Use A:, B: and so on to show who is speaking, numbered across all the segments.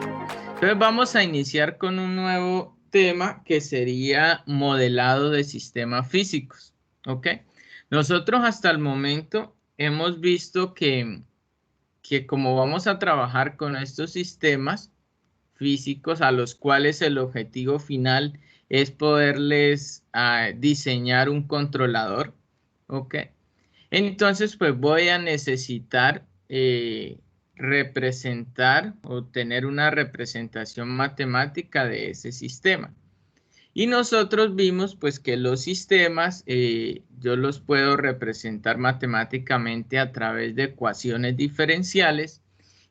A: Entonces vamos a iniciar con un nuevo tema que sería modelado de sistemas físicos. ¿Ok? Nosotros hasta el momento hemos visto que como vamos a trabajar con estos sistemas físicos a los cuales el objetivo final es poderles diseñar un controlador. ¿Ok? Entonces, pues voy a necesitar representar o tener una representación matemática de ese sistema. Y nosotros vimos pues que los sistemas yo los puedo representar matemáticamente a través de ecuaciones diferenciales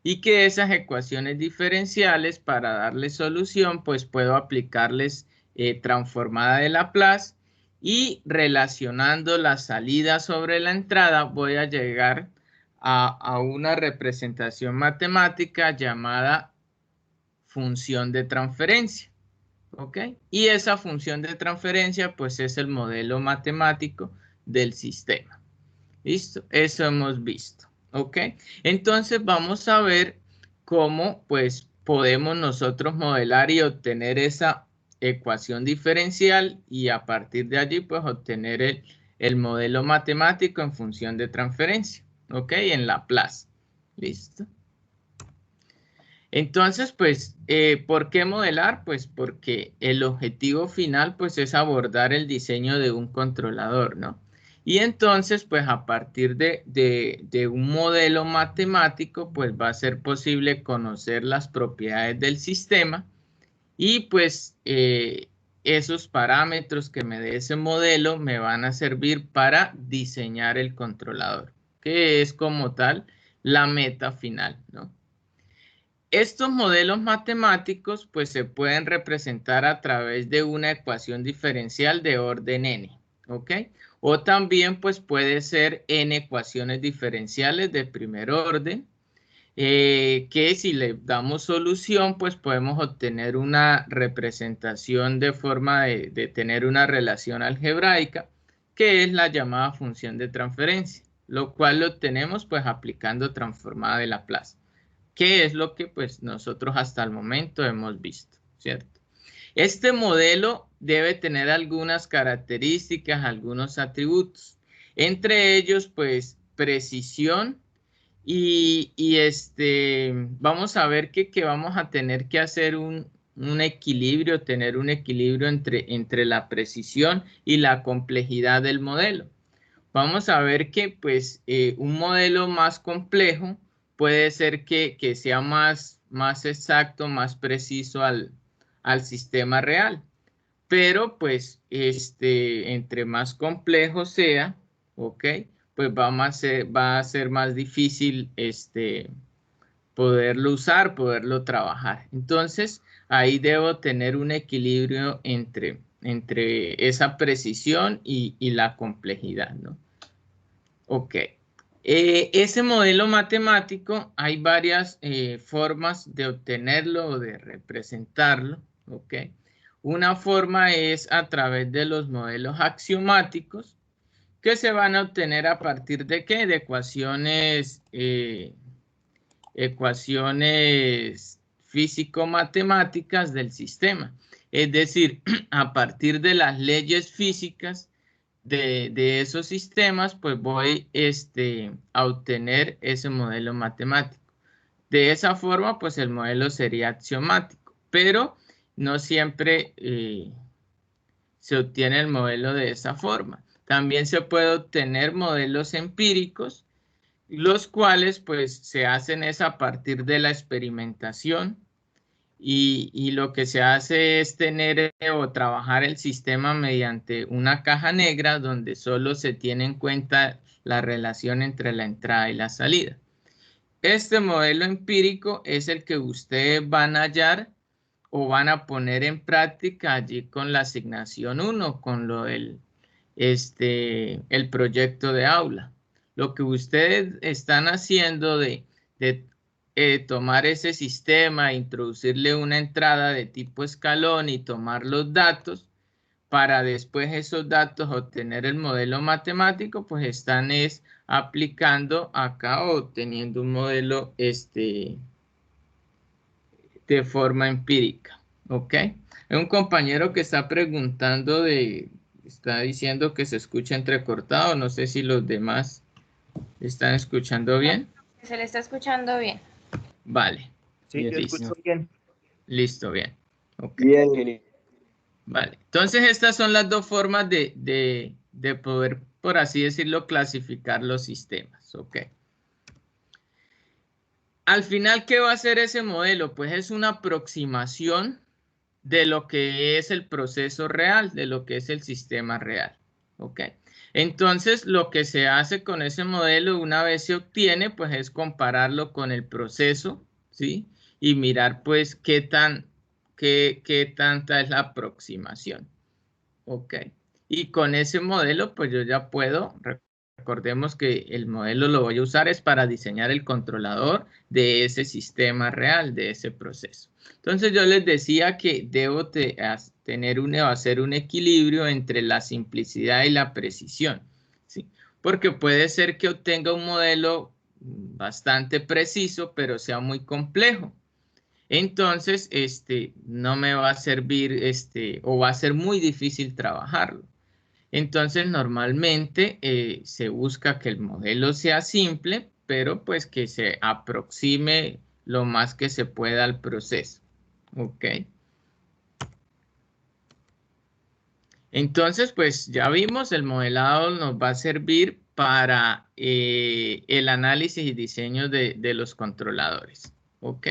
A: y que esas ecuaciones diferenciales para darle solución pues puedo aplicarles transformada de Laplace y relacionando la salida sobre la entrada voy a llegar a una representación matemática llamada función de transferencia. ¿Ok? Y esa función de transferencia, pues es el modelo matemático del sistema. ¿Listo? Eso hemos visto. ¿Ok? Entonces vamos a ver cómo, pues, podemos nosotros modelar y obtener esa ecuación diferencial y a partir de allí, pues, obtener el modelo matemático en función de transferencia. ¿Ok? En Laplace. ¿Listo? Entonces, pues, ¿por qué modelar? Pues porque el objetivo final, pues, es abordar el diseño de un controlador, ¿no? Y entonces, pues, a partir de un modelo matemático, pues, va a ser posible conocer las propiedades del sistema y, pues, esos parámetros que me dé ese modelo me van a servir para diseñar el controlador, que es como tal la meta final, ¿no? Estos modelos matemáticos pues se pueden representar a través de una ecuación diferencial de orden n, ¿ok? O también pues puede ser n ecuaciones diferenciales de primer orden, que si le damos solución pues podemos obtener una representación de forma de tener una relación algebraica, que es la llamada función de transferencia, lo cual lo obtenemos pues aplicando transformada de Laplace. ¿Qué es lo que pues nosotros hasta el momento hemos visto? ¿Cierto? Este modelo debe tener algunas características, algunos atributos. Entre ellos, pues, precisión vamos a ver que vamos a tener que hacer un equilibrio, tener un equilibrio entre la precisión y la complejidad del modelo. Vamos a ver que pues un modelo más complejo puede ser que sea más exacto, más preciso al sistema real. Pero pues entre más complejo sea, ¿ok? Pues va a ser más difícil poderlo usar, poderlo trabajar. Entonces, ahí debo tener un equilibrio entre esa precisión y la complejidad, ¿no? Ok. Ese modelo matemático hay varias formas de obtenerlo o de representarlo. Ok. Una forma es a través de los modelos axiomáticos que se van a obtener a partir de ¿qué? De ecuaciones físico-matemáticas del sistema. Es decir, a partir de las leyes físicas de esos sistemas, pues voy a obtener ese modelo matemático. De esa forma, pues el modelo sería axiomático, pero no siempre se obtiene el modelo de esa forma. También se puede obtener modelos empíricos, los cuales pues se hacen es a partir de la experimentación y lo que se hace es tener o trabajar el sistema mediante una caja negra donde solo se tiene en cuenta la relación entre la entrada y la salida. Este modelo empírico es el que ustedes van a hallar o van a poner en práctica allí con la asignación 1, con lo del el proyecto de aula. Lo que ustedes están haciendo de tomar ese sistema, introducirle una entrada de tipo escalón y tomar los datos para después esos datos obtener el modelo matemático, pues están es aplicando acá o obteniendo un modelo de forma empírica, ¿ok? Hay un compañero que está preguntando está diciendo que se escucha entrecortado, no sé si los demás están escuchando
B: No,
A: bien.
B: se le está escuchando bien.
A: Vale,
C: Sí, yo
A: listo,
C: escucho bien.
A: listo, bien, ok.
C: Bien, bien.
A: Vale, entonces estas son las dos formas de poder, por así decirlo, clasificar los sistemas, ¿ok? Al final, ¿qué va a hacer ese modelo? Pues es una aproximación de lo que es el proceso real, de lo que es el sistema real, ¿ok? Entonces, lo que se hace con ese modelo, una vez se obtiene, pues es compararlo con el proceso, ¿sí? Y mirar, pues, qué tanta es la aproximación. Ok. Y con ese modelo, pues yo ya puedo, recordemos que el modelo lo voy a usar es para diseñar el controlador de ese sistema real, de ese proceso. Entonces yo les decía que debo hacer un equilibrio entre la simplicidad y la precisión, ¿sí? Porque puede ser que obtenga un modelo bastante preciso, pero sea muy complejo. Entonces, no me va a servir, o va a ser muy difícil trabajarlo. Entonces, normalmente se busca que el modelo sea simple, pero pues que se aproxime lo más que se pueda al proceso. ¿Ok? Entonces, pues ya vimos, el modelado nos va a servir para el análisis y diseño de los controladores. ¿Ok?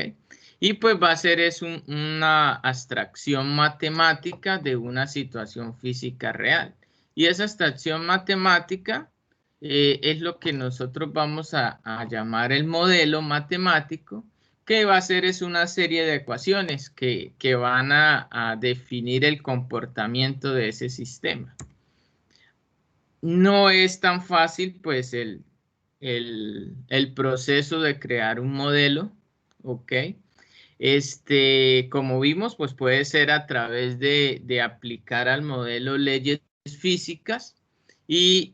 A: Y pues va a ser una abstracción matemática de una situación física real. Y esa abstracción matemática es lo que nosotros vamos a llamar el modelo matemático, que va a ser es una serie de ecuaciones que van a definir el comportamiento de ese sistema. No es tan fácil, pues, el proceso de crear un modelo, ¿ok? Como vimos, pues puede ser a través de aplicar al modelo leyes físicas y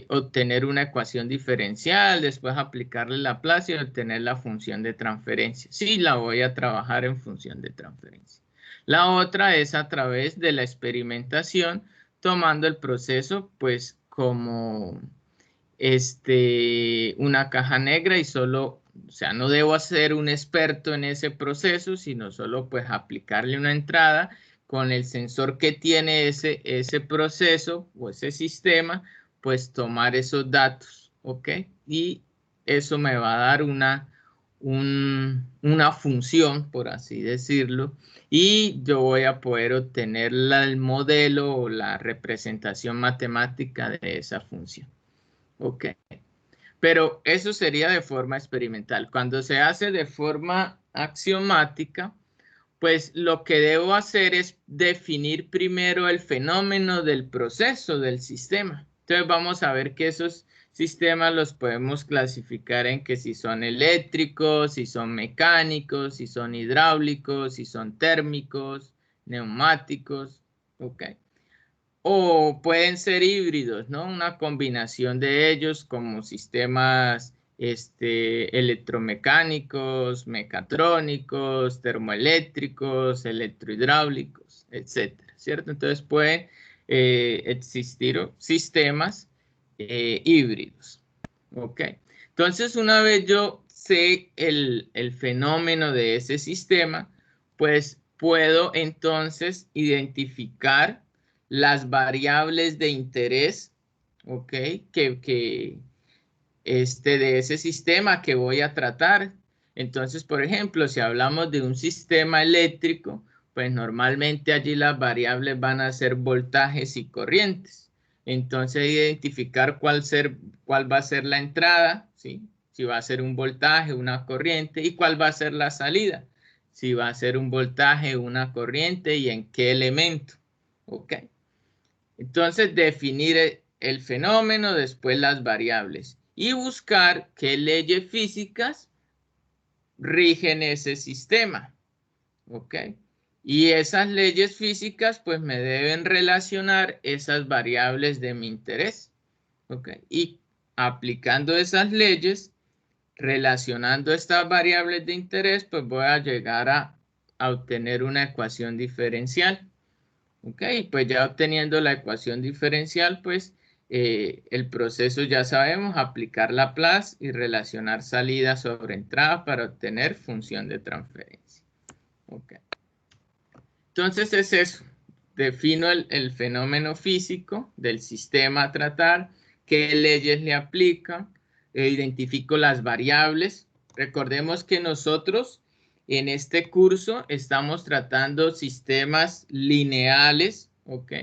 A: obtener una ecuación diferencial, después aplicarle Laplace y obtener la función de transferencia. Sí, la voy a trabajar en función de transferencia. La otra es a través de la experimentación, tomando el proceso pues como una caja negra y solo, o sea, no debo ser un experto en ese proceso, sino solo pues aplicarle una entrada con el sensor que tiene ese proceso o ese sistema, pues tomar esos datos, ¿ok? Y eso me va a dar una función, por así decirlo, y yo voy a poder obtener el modelo o la representación matemática de esa función. Ok, pero eso sería de forma experimental. Cuando se hace de forma axiomática, pues lo que debo hacer es definir primero el fenómeno del proceso del sistema. Entonces vamos a ver que esos sistemas los podemos clasificar en que si son eléctricos, si son mecánicos, si son hidráulicos, si son térmicos, neumáticos, ok. O pueden ser híbridos, ¿no? Una combinación de ellos como sistemas electromecánicos, mecatrónicos, termoeléctricos, electrohidráulicos, etcétera, ¿cierto? Entonces pueden existir sistemas híbridos, ¿ok? Entonces, una vez yo sé el fenómeno de ese sistema, pues puedo entonces identificar las variables de interés, ¿ok? De ese sistema que voy a tratar. Entonces, por ejemplo, si hablamos de un sistema eléctrico, pues normalmente allí las variables van a ser voltajes y corrientes. Entonces, identificar cuál va a ser la entrada, ¿sí? Si va a ser un voltaje, una corriente, y cuál va a ser la salida. Si va a ser un voltaje, una corriente y en qué elemento. ¿Ok? Entonces, definir el fenómeno, después las variables y buscar qué leyes físicas rigen ese sistema. ¿Ok? Y esas leyes físicas pues me deben relacionar esas variables de mi interés. ¿Ok? Y aplicando esas leyes, relacionando estas variables de interés, pues voy a llegar a obtener una ecuación diferencial. Ok, pues ya obteniendo la ecuación diferencial, pues el proceso ya sabemos, aplicar Laplace y relacionar salida sobre entrada para obtener función de transferencia. Ok. Entonces es eso. Defino el fenómeno físico del sistema a tratar, qué leyes le aplican, identifico las variables. Recordemos que nosotros en este curso estamos tratando sistemas lineales, ¿ok?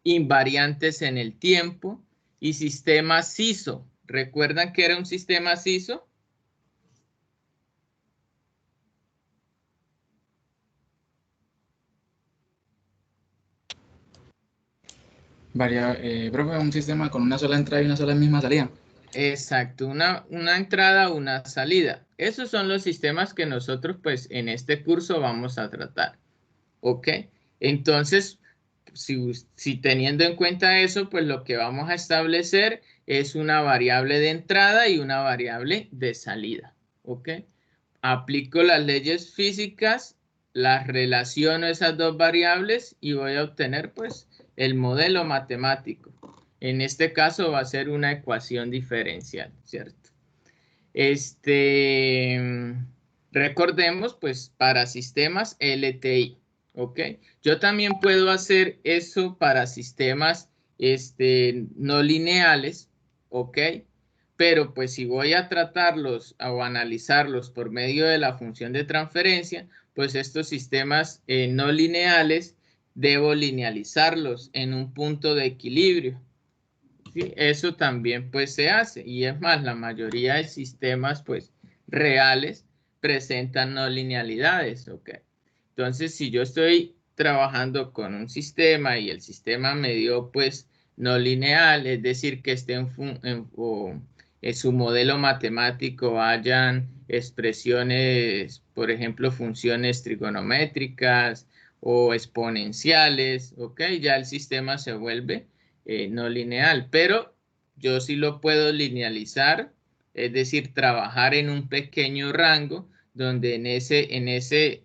A: Invariantes en el tiempo y sistemas SISO. ¿Recuerdan que era un sistema SISO?
B: Profe, un sistema con una sola entrada y una sola misma salida.
A: Exacto, una entrada, una salida. Esos son los sistemas que nosotros pues en este curso vamos a tratar. ¿Ok? Entonces, si teniendo en cuenta eso, pues lo que vamos a establecer es una variable de entrada y una variable de salida. ¿Ok? Aplico las leyes físicas, las relaciono esas dos variables y voy a obtener pues el modelo matemático. En este caso va a ser una ecuación diferencial, ¿cierto? Recordemos pues para sistemas LTI, ¿ok? Yo también puedo hacer eso para sistemas no lineales, ¿ok? Pero pues si voy a tratarlos o analizarlos por medio de la función de transferencia, pues estos sistemas no lineales debo linealizarlos en un punto de equilibrio. ¿Sí? Eso también pues se hace y es más, la mayoría de sistemas pues reales presentan no linealidades, ¿ok? Entonces, si yo estoy trabajando con un sistema y el sistema me dio pues no lineal, es decir, que esté en su modelo matemático hayan expresiones, por ejemplo, funciones trigonométricas o exponenciales, ¿ok? Ya el sistema se vuelve no lineal, pero yo sí lo puedo linealizar, es decir, trabajar en un pequeño rango donde en ese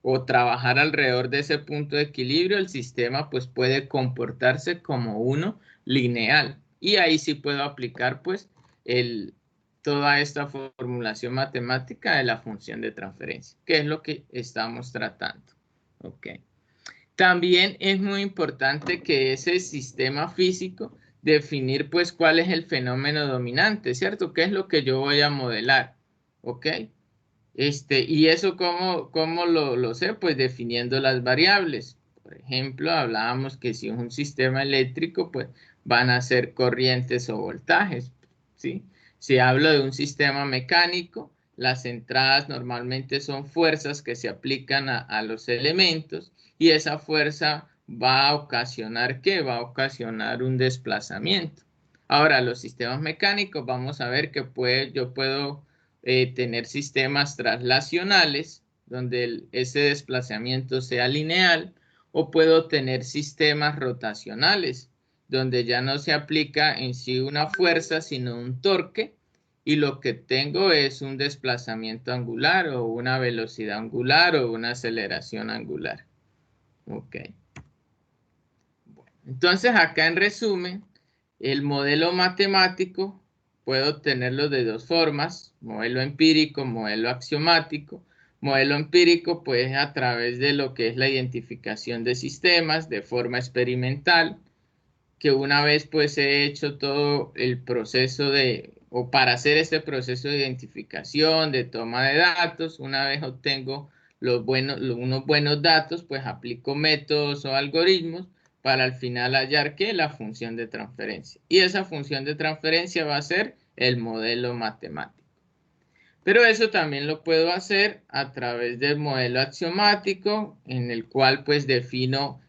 A: o trabajar alrededor de ese punto de equilibrio, el sistema pues puede comportarse como uno lineal. Y ahí sí puedo aplicar pues toda esta formulación matemática de la función de transferencia, que es lo que estamos tratando. Ok. También es muy importante que ese sistema físico definir pues cuál es el fenómeno dominante, ¿cierto? ¿Qué es lo que yo voy a modelar? ¿Ok? Y eso ¿cómo lo sé? Pues definiendo las variables. Por ejemplo, hablábamos que si es un sistema eléctrico, pues van a ser corrientes o voltajes, ¿sí? Si hablo de un sistema mecánico, las entradas normalmente son fuerzas que se aplican a los elementos y esa fuerza va a ocasionar ¿qué? Va a ocasionar un desplazamiento. Ahora, los sistemas mecánicos, vamos a ver que yo puedo tener sistemas traslacionales, donde ese desplazamiento sea lineal, o puedo tener sistemas rotacionales, donde ya no se aplica en sí una fuerza, sino un torque, y lo que tengo es un desplazamiento angular o una velocidad angular o una aceleración angular. Ok. Bueno, entonces acá en resumen, el modelo matemático puedo obtenerlo de dos formas, modelo empírico, modelo axiomático. Modelo empírico pues a través de lo que es la identificación de sistemas de forma experimental, que una vez pues he hecho todo el proceso o para hacer este proceso de identificación, de toma de datos, una vez obtengo unos buenos datos, pues aplico métodos o algoritmos para al final hallar que la función de transferencia. Y esa función de transferencia va a ser el modelo matemático. Pero eso también lo puedo hacer a través del modelo axiomático, en el cual pues defino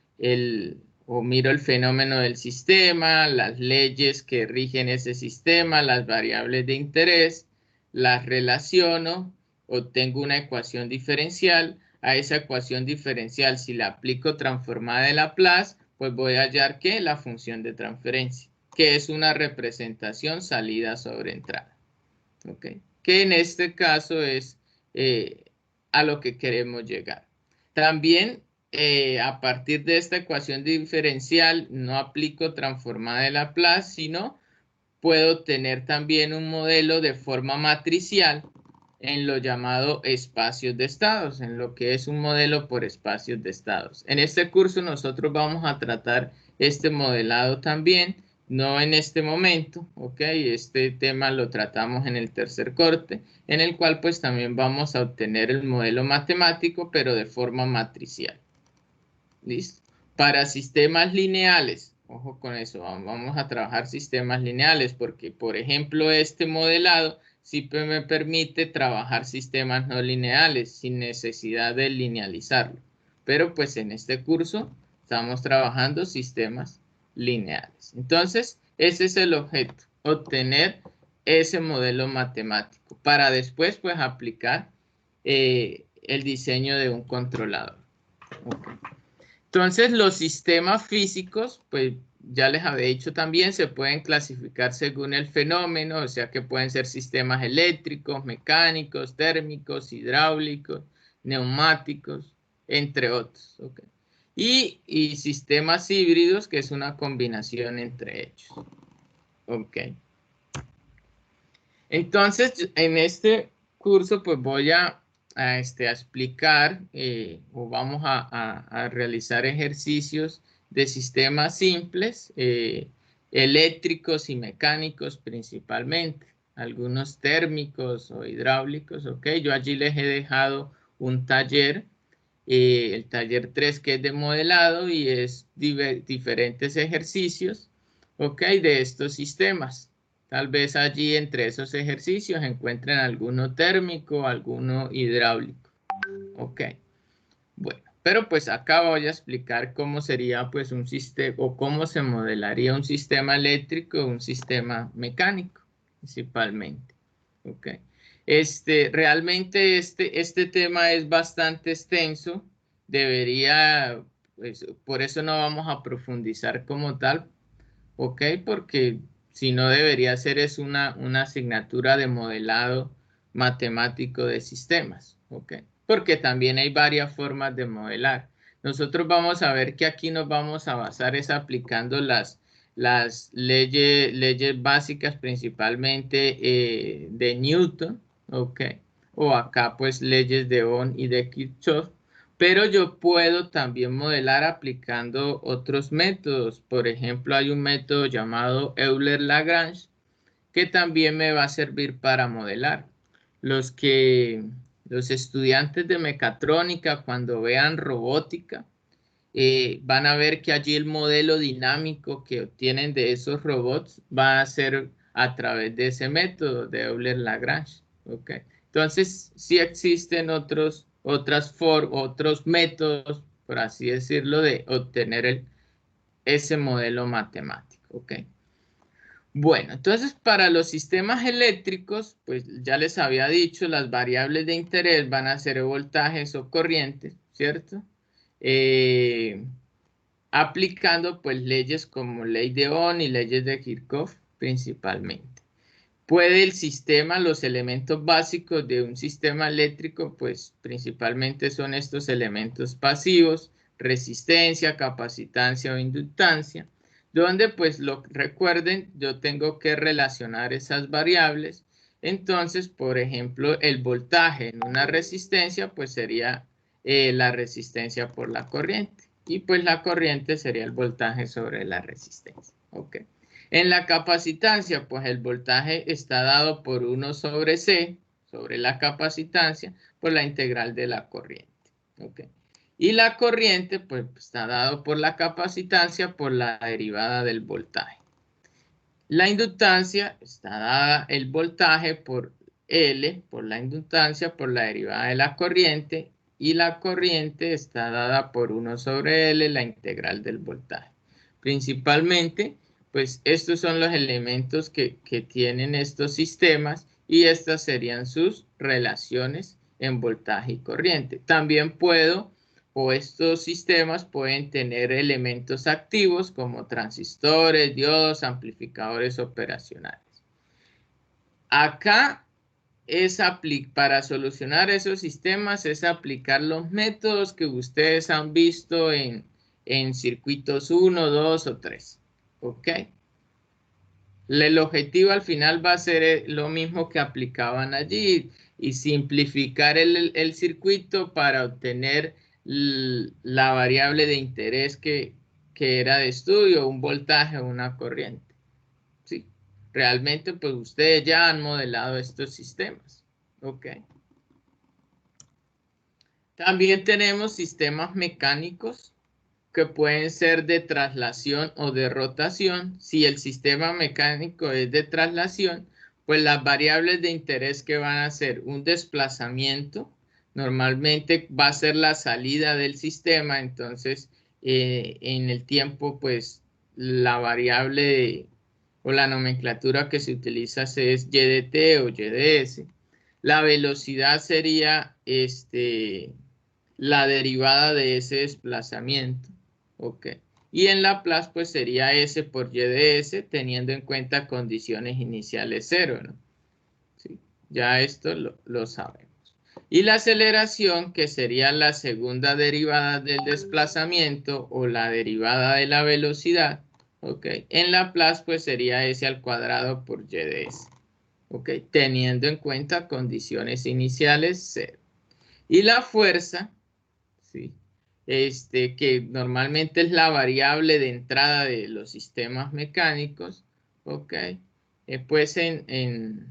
A: o miro el fenómeno del sistema, las leyes que rigen ese sistema, las variables de interés, las relaciono, obtengo una ecuación diferencial. A esa ecuación diferencial, si la aplico transformada de Laplace, pues voy a hallar que la función de transferencia, que es una representación salida sobre entrada. ¿Ok? que en este caso es a lo que queremos llegar. También a partir de esta ecuación diferencial no aplico transformada de Laplace, sino puedo tener también un modelo de forma matricial en lo llamado espacios de estados, en lo que es un modelo por espacios de estados. En este curso nosotros vamos a tratar este modelado también, no en este momento, ¿ok? Este tema lo tratamos en el tercer corte, en el cual pues también vamos a obtener el modelo matemático, pero de forma matricial. ¿Listo? Para sistemas lineales, ojo con eso, vamos a trabajar sistemas lineales porque, por ejemplo, este modelado sí me permite trabajar sistemas no lineales sin necesidad de linealizarlo. Pero pues en este curso estamos trabajando sistemas lineales. Entonces, ese es el objeto, obtener ese modelo matemático para después pues aplicar el diseño de un controlador. Okay. Entonces, los sistemas físicos, pues ya les había dicho también, se pueden clasificar según el fenómeno, o sea que pueden ser sistemas eléctricos, mecánicos, térmicos, hidráulicos, neumáticos, entre otros. ¿Okay? Y sistemas híbridos, que es una combinación entre ellos. Ok. Entonces, en este curso, pues voy a explicar o vamos a realizar ejercicios de sistemas simples, eléctricos y mecánicos principalmente, algunos térmicos o hidráulicos, ¿ok? Yo allí les he dejado un taller, el taller 3 que es de modelado y es diferentes ejercicios, ¿ok? De estos sistemas. Tal vez allí entre esos ejercicios encuentren alguno térmico, alguno hidráulico. Ok. Bueno, pero pues acá voy a explicar cómo sería pues un sistema o cómo se modelaría un sistema eléctrico o un sistema mecánico, principalmente. Ok. Realmente este tema es bastante extenso. Debería, pues, por eso no vamos a profundizar como tal, ok, porque si no debería ser es una asignatura de modelado matemático de sistemas, ok, porque también hay varias formas de modelar. Nosotros vamos a ver que aquí nos vamos a basar es aplicando las leyes básicas principalmente de Newton, ok, o acá pues leyes de Ohm y de Kirchhoff. Pero yo puedo también modelar aplicando otros métodos. Por ejemplo, hay un método llamado Euler-Lagrange que también me va a servir para modelar. Los estudiantes de mecatrónica, cuando vean robótica, van a ver que allí el modelo dinámico que obtienen de esos robots va a ser a través de ese método de Euler-Lagrange. ¿Okay? Entonces, sí existen otros métodos, por así decirlo, de obtener ese modelo matemático. ¿Okay? Bueno, entonces para los sistemas eléctricos, pues ya les había dicho, las variables de interés van a ser voltajes o corrientes, ¿cierto? Aplicando pues leyes como ley de Ohm y leyes de Kirchhoff principalmente. Puede el sistema, los elementos básicos de un sistema eléctrico, pues principalmente son estos elementos pasivos, resistencia, capacitancia o inductancia, donde pues recuerden, yo tengo que relacionar esas variables. Entonces, por ejemplo, el voltaje en una resistencia, pues sería la resistencia por la corriente. Y pues la corriente sería el voltaje sobre la resistencia. ¿Ok? En la capacitancia, pues el voltaje está dado por 1 sobre C, sobre la capacitancia, por la integral de la corriente. ¿Okay? Y la corriente, pues está dado por la capacitancia, por la derivada del voltaje. La inductancia está dada el voltaje por L, por la inductancia, por la derivada de la corriente, y la corriente está dada por 1 sobre L, la integral del voltaje. Principalmente, pues estos son los elementos que tienen estos sistemas y estas serían sus relaciones en voltaje y corriente. También estos sistemas pueden tener elementos activos como transistores, diodos, amplificadores operacionales. Acá es para solucionar esos sistemas es aplicar los métodos que ustedes han visto en circuitos 1, 2 o 3. ¿Ok? El objetivo al final va a ser lo mismo que aplicaban allí y simplificar el circuito para obtener la variable de interés que era de estudio, un voltaje o una corriente. ¿Sí? Realmente, pues ustedes ya han modelado estos sistemas. ¿Ok? También tenemos sistemas mecánicos que pueden ser de traslación o de rotación. Si el sistema mecánico es de traslación, pues las variables de interés que van a ser un desplazamiento, normalmente va a ser la salida del sistema, entonces en el tiempo, pues la variable o la nomenclatura que se utiliza es y de t o y de s. La velocidad sería la derivada de ese desplazamiento. Ok. Y en Laplace pues sería S por Y de S teniendo en cuenta condiciones iniciales 0, ¿no? ¿Sí? Ya esto lo sabemos. Y la aceleración, que sería la segunda derivada del desplazamiento o la derivada de la velocidad, ¿ok? En Laplace pues sería S al cuadrado por Y de S, ¿ok? Teniendo en cuenta condiciones iniciales 0. Y la fuerza, ¿sí? Que normalmente es la variable de entrada de los sistemas mecánicos, ¿ok? Pues en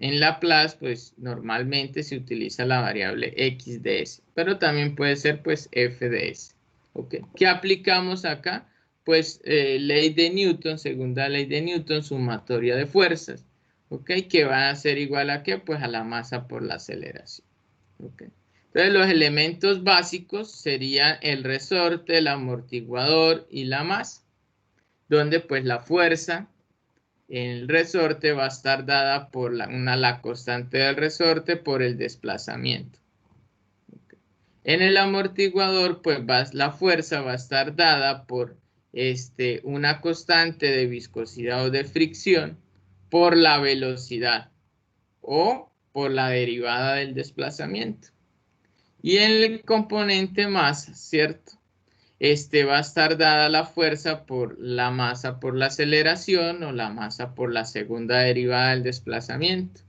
A: Laplace, pues normalmente se utiliza la variable x de s, pero también puede ser pues f de s, ¿ok? ¿Qué aplicamos acá? Pues ley de Newton, segunda ley de Newton, sumatoria de fuerzas, ¿ok? Que va a ser igual a ¿qué? Pues a la masa por la aceleración. Okay. Entonces los elementos básicos serían el resorte, el amortiguador y la masa, donde pues la fuerza en el resorte va a estar dada por la constante del resorte por el desplazamiento. Okay. En el amortiguador pues la fuerza va a estar dada por una constante de viscosidad o de fricción por la velocidad o por la derivada del desplazamiento. Y en el componente masa, ¿cierto? Va a estar dada la fuerza por la masa por la aceleración o la masa por la segunda derivada del desplazamiento.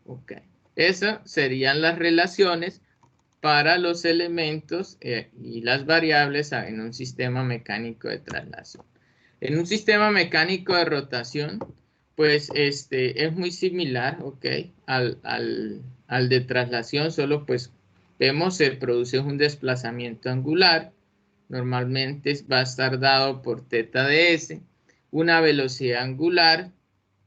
A: Ok. Esas serían las relaciones para los elementos y las variables en un sistema mecánico de traslación. En un sistema mecánico de rotación, pues es muy similar, ¿ok? Al de traslación, solo pues vemos se produce un desplazamiento angular, normalmente va a estar dado por θ de s, una velocidad angular,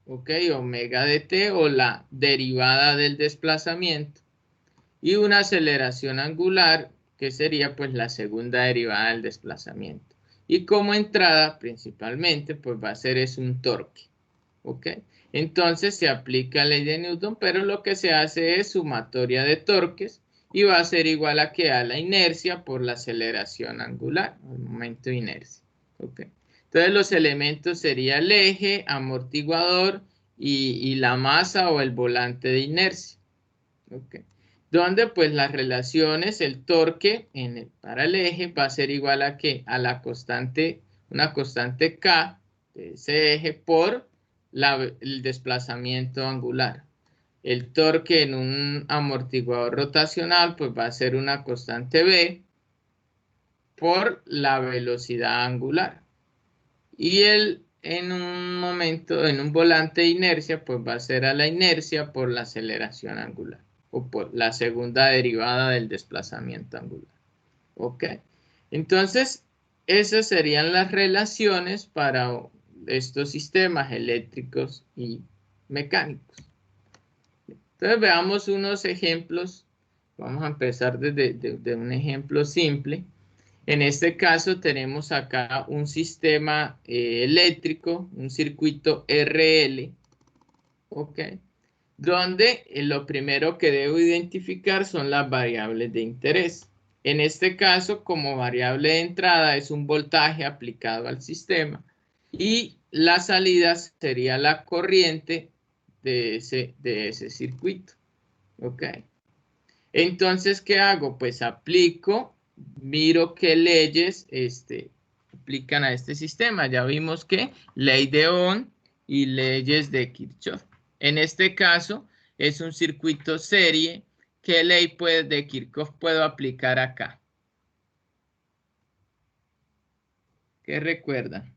A: ¿ok? Omega de t o la derivada del desplazamiento y una aceleración angular que sería pues la segunda derivada del desplazamiento. Y como entrada principalmente pues va a ser un torque, ¿ok? Entonces se aplica la ley de Newton, pero lo que se hace es sumatoria de torques y va a ser igual a que a la inercia por la aceleración angular, el momento de inercia, ¿ok? Entonces los elementos serían el eje, amortiguador y la masa o el volante de inercia, ¿ok? Donde pues las relaciones, el torque para el eje va a ser igual a ¿qué? A la constante, una constante K de ese eje por el desplazamiento angular. El torque en un amortiguador rotacional pues va a ser una constante B por la velocidad angular. Y en un momento, en un volante de inercia, pues va a ser a la inercia por la aceleración angular o por la segunda derivada del desplazamiento angular. ¿Ok? Entonces, esas serían las relaciones para estos sistemas eléctricos y mecánicos. Entonces, veamos unos ejemplos. Vamos a empezar desde un ejemplo simple. En este caso tenemos acá un sistema eléctrico, un circuito RL, ¿ok? Donde lo primero que debo identificar son las variables de interés. En este caso, como variable de entrada es un voltaje aplicado al sistema y la salida sería la corriente de ese circuito. ¿Ok? Entonces, ¿qué hago? Pues aplico, miro qué leyes aplican a este sistema. Ya vimos que ley de Ohm y leyes de Kirchhoff. En este caso, es un circuito serie. ¿Qué ley de Kirchhoff puedo aplicar acá? ¿Qué recuerdan?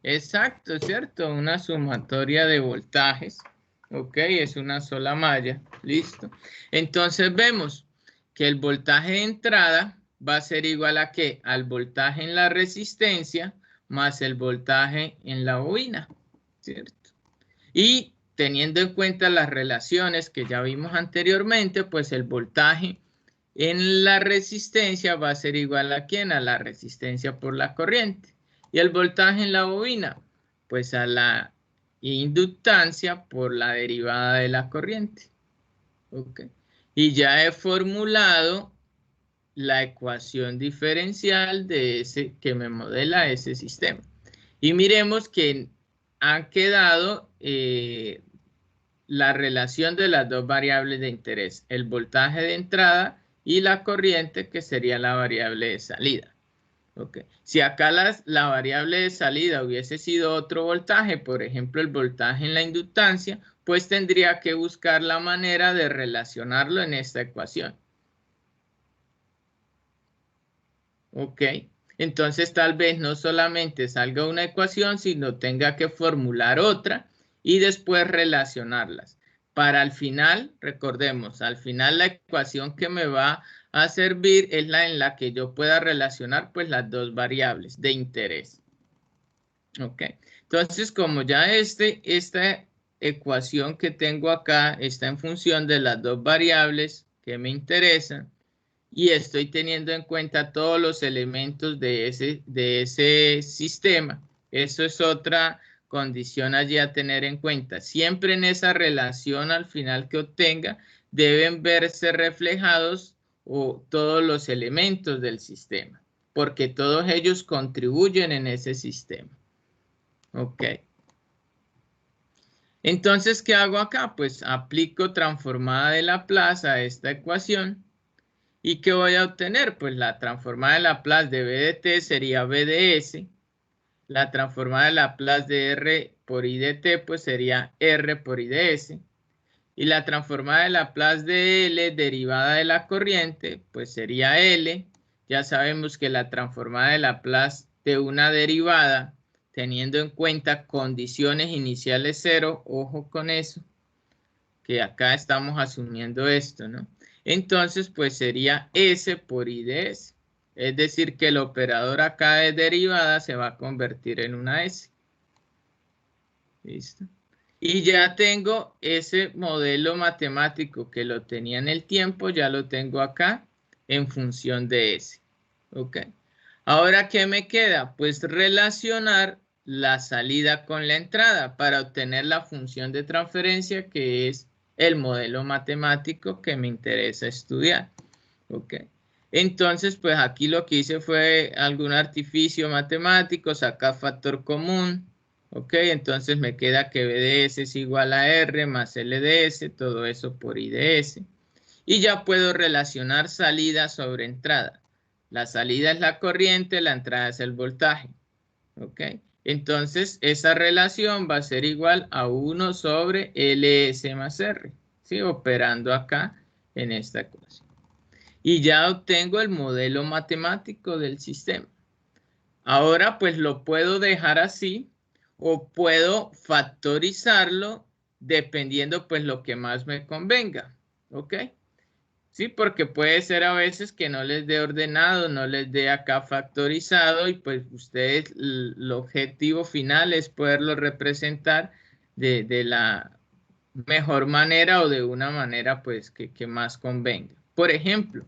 A: Exacto, ¿cierto? Una sumatoria de voltajes. Ok, es una sola malla. Listo. Entonces vemos que el voltaje de entrada va a ser igual a ¿qué? Al voltaje en la resistencia más el voltaje en la bobina. ¿Cierto? Y teniendo en cuenta las relaciones que ya vimos anteriormente, pues el voltaje en la resistencia va a ser igual a ¿quién? A la resistencia por la corriente. Y el voltaje en la bobina, pues a la inductancia por la derivada de la corriente. ¿Ok? Y ya he formulado la ecuación diferencial de ese que me modela ese sistema. Y miremos que han quedado la relación de las dos variables de interés, el voltaje de entrada y la corriente, que sería la variable de salida. Okay. Si acá la variable de salida hubiese sido otro voltaje, por ejemplo el voltaje en la inductancia, pues tendría que buscar la manera de relacionarlo en esta ecuación. Ok, entonces tal vez no solamente salga una ecuación, sino tenga que formular otra y después relacionarlas. Para al final, recordemos, al final la ecuación que me va a servir es la en la que yo pueda relacionar pues las dos variables de interés. Ok, entonces como ya esta ecuación que tengo acá está en función de las dos variables que me interesan, y estoy teniendo en cuenta todos los elementos de ese sistema. Eso es otra condición allí a tener en cuenta. Siempre en esa relación al final que obtenga deben verse reflejados todos los elementos del sistema, porque todos ellos contribuyen en ese sistema. Ok. Entonces, ¿qué hago acá? Pues aplico transformada de Laplace a esta ecuación. ¿Y qué voy a obtener? Pues la transformada de Laplace de B de t sería B de S. La transformada de Laplace de R por I de t pues sería R por I de S. Y la transformada de Laplace de L derivada de la corriente pues sería L. Ya sabemos que la transformada de Laplace de una derivada, teniendo en cuenta condiciones iniciales cero, ojo con eso, que acá estamos asumiendo esto, ¿no? Entonces, pues sería S por I de S. Es decir, que el operador acá de derivada se va a convertir en una S. ¿Listo? Y ya tengo ese modelo matemático que lo tenía en el tiempo, ya lo tengo acá en función de S. ¿Ok? Ahora, ¿qué me queda? Pues relacionar la salida con la entrada para obtener la función de transferencia, que es el modelo matemático que me interesa estudiar. ¿Ok? Entonces, pues aquí lo que hice fue algún artificio matemático, sacar factor común. ¿Ok? Entonces me queda que B de S es igual a R más L de S, todo eso por I de S. Y ya puedo relacionar salida sobre entrada. La salida es la corriente, la entrada es el voltaje. ¿Ok? Entonces, esa relación va a ser igual a 1 sobre LS más R. ¿Sí? Operando acá en esta ecuación. Y ya obtengo el modelo matemático del sistema. Ahora, pues lo puedo dejar así o puedo factorizarlo dependiendo pues lo que más me convenga. ¿Ok? Sí, porque puede ser a veces que no les dé ordenado, no les dé acá factorizado y pues ustedes, el objetivo final es poderlo representar de la mejor manera o de una manera pues que más convenga. Por ejemplo,